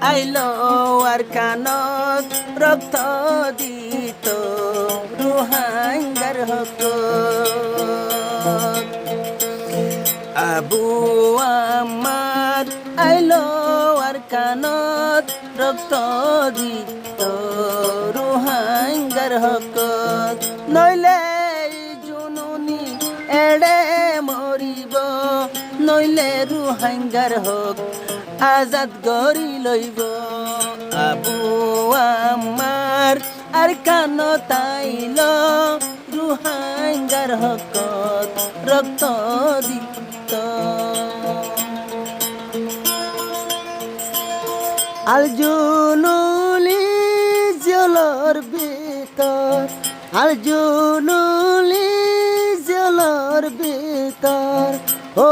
আইলো আর কানত রক্ত দিত রোহিঙ্গার হক আবু আমার আইলো আর কানত রক্ত দিত রোহিঙ্গার হক নইলে জননী এড়ে মরিব নইলে রোহিঙ্গার হক আজাদ গরি লইব আবু আমার আর কান তাইল রোহিঙ্গার হক রক্ত দিত আল জুনুলি জলর ভিতর আল জুনুলি জলর ভিতর ও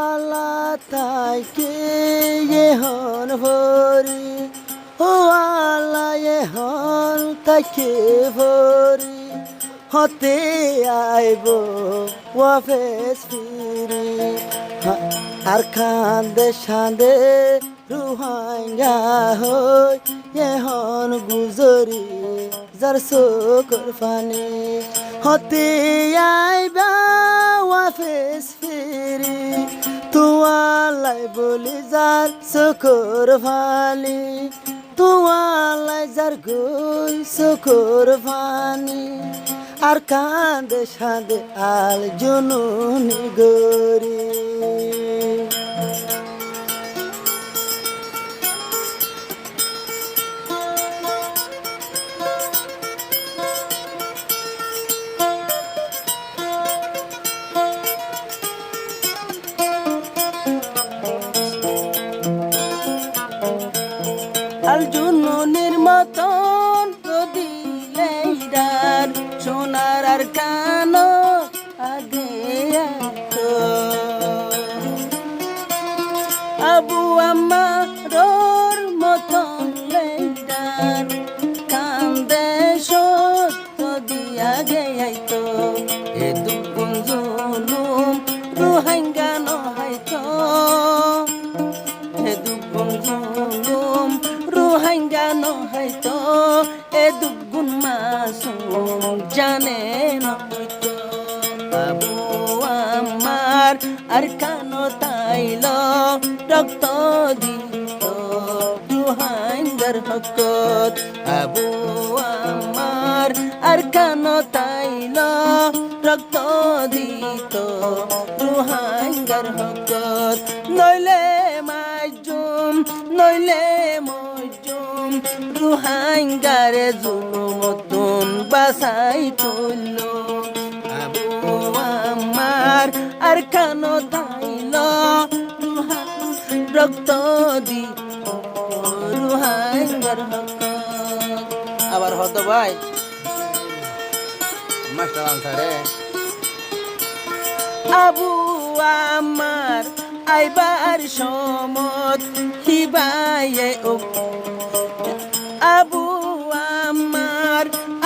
আল্লাহ তাইকে হন ভরি ও আল্লাহ হন তাইকে ভরি হতে আইব ওয়াফেস ফিরি আর কান্দে সান্দে রোহিঙ্গা হই এখন গুজরি যার চোখর ফানি হতে আইবা ওয়াফেস ফিরি তোমালাই বলি যার চোখর ফালি তোমালাই যার গই চোখর ফানি আর কান্দে সান্দে আল জননী গরি আল জুনুনির মতন দিলেইরার সোনার আর কানো আগে আতো আবু আমারর মতন লেইরার কান্দে সত্য দিয়া গেয়াইতো এ দুগুণ জুলুম রোহিঙ্গা নহাইতো এ দুগুণ জুলুম রোহিঙ্গা নহাইতো এ দুগুণ মাসুম জানে নহইতো আবু আমার আর কানো তাইল রক্ত দিত রোহিঙ্গার হক আবু আমার আর কানো তাইল রক্ত দিত রোহিঙ্গার হক নইলে মাজুম নইলে মজুম রোহিঙ্গারে জুলুমতন বাসাই তুলল আবু আমার আর কানো তাইল রক্ত দিত রোহিঙ্গার হক আবার হতো ভাই মাস্টার আনসারে আবু আমার আইবার সমত হিবায়ে আবু আমার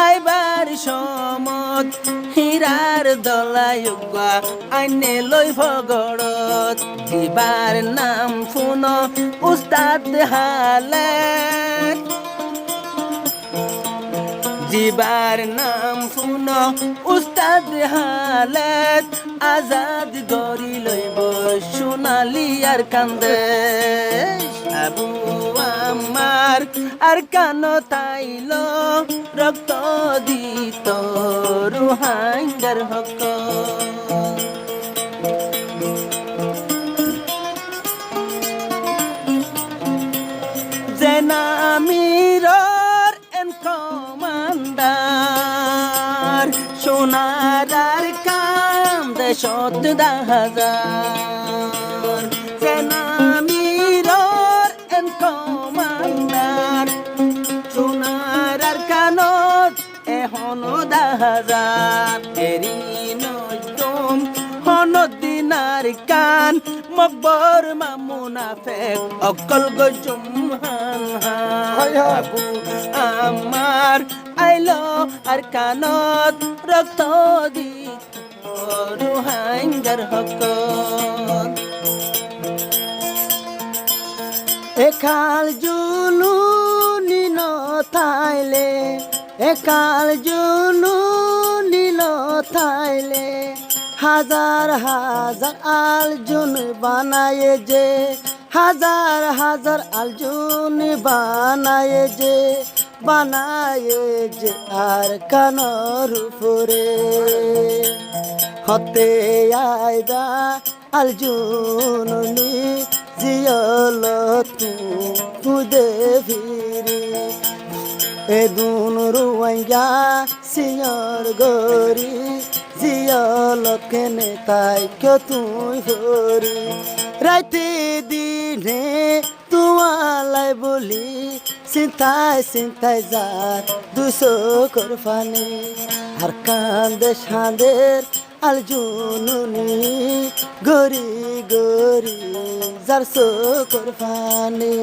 আইবার সমত হীরার দলায়ুগা আইনে লই ভগড়ত দিবার নাম ফুন উস্তাদ হালেত জিবার নাম ফুন উস্তাদ হালেত আজাদ গরি লইব সোনালি আর কান্দে আবু আমার আর কানো তাইল রক্ত দিত রোহিঙ্গার হক জেনামিরর এন কমান্ডার সোনার আর কান্দে সত হাজার জেনামিরর এন কমান্ডার সোনার আর কানত এখন হাজার এরি নজম হনদিনার কান মকবর মামুনাফেক অকল গজুম হান আবু আমার আইলো আর কানত রক্ত দিত রোহিঙ্গার হক এখাল জুল থাইলে একাল জুনু নীল থাইলে হাজার হাজার আলজুন বানায় যে হাজার হাজার আলজুন বানায় যে আর কানর উপরে হতে আইবা আলজুননি জিয়ল তুদে ফিরি এদুন রুয়াইয়া সিয়র গরি জিয়ল কেনে তাই তুই ভরি রাইতে দিনে তোমালাই বলি চিন্তায় চিন্তায় যার দুশো করফানি আর কান্দে সাঁদের আলজুনুনি গরি গরি যার সো করফানি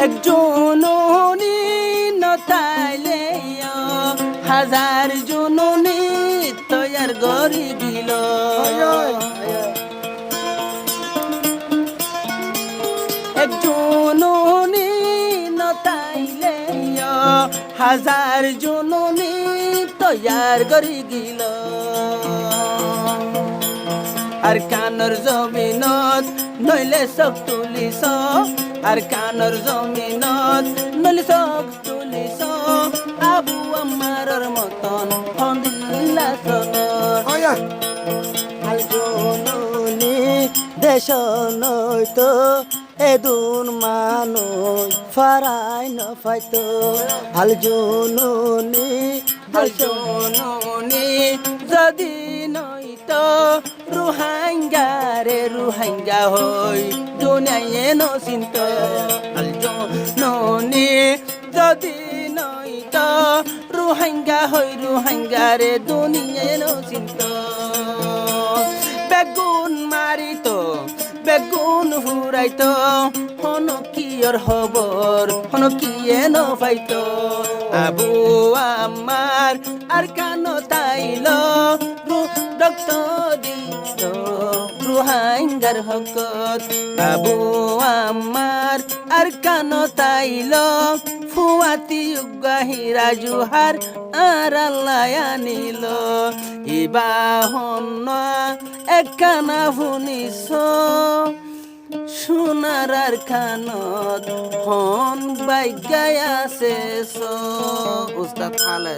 একজননি নতাইলে হাজার জননি তৈয়ার গরি দিল একজননি নতাইলে হাজার জননি তৈয়ার গরি গিল আর কানর জমিনত নইলে সব তুলিস আর কানর জমিনত নইলে সব তুলিস আবু আমারর মতন হন্দিল্লা সনর আলজুনুনি দেশ নইতো এদুন মানুষ ফারাই নফাইতো আলজুনুনি আলজুনুনি যদি নইতো রুহাঙ্গা হই দুনিয়ায় নচিন্ত আলজুনুনি যদি নইতো রুহাঙ্গা রে দুনিয়ায় নচিন্ত বেগুন মারিতো বেগুন হুরাইতো হন কিয়র হবর হন কিয়ে নফাইতো আবু আমার আর কান তাইল রক্ত দিত রুহাঙ্গার হকত আবু আমার আর কান তাইল ফুয়াতি গাহিরা জুহার আর আল্লাহ আনিল ইবা হন একখানা ফুনিস সোনার আর খানত হন বাইগায় আছে উস্তাদ খালে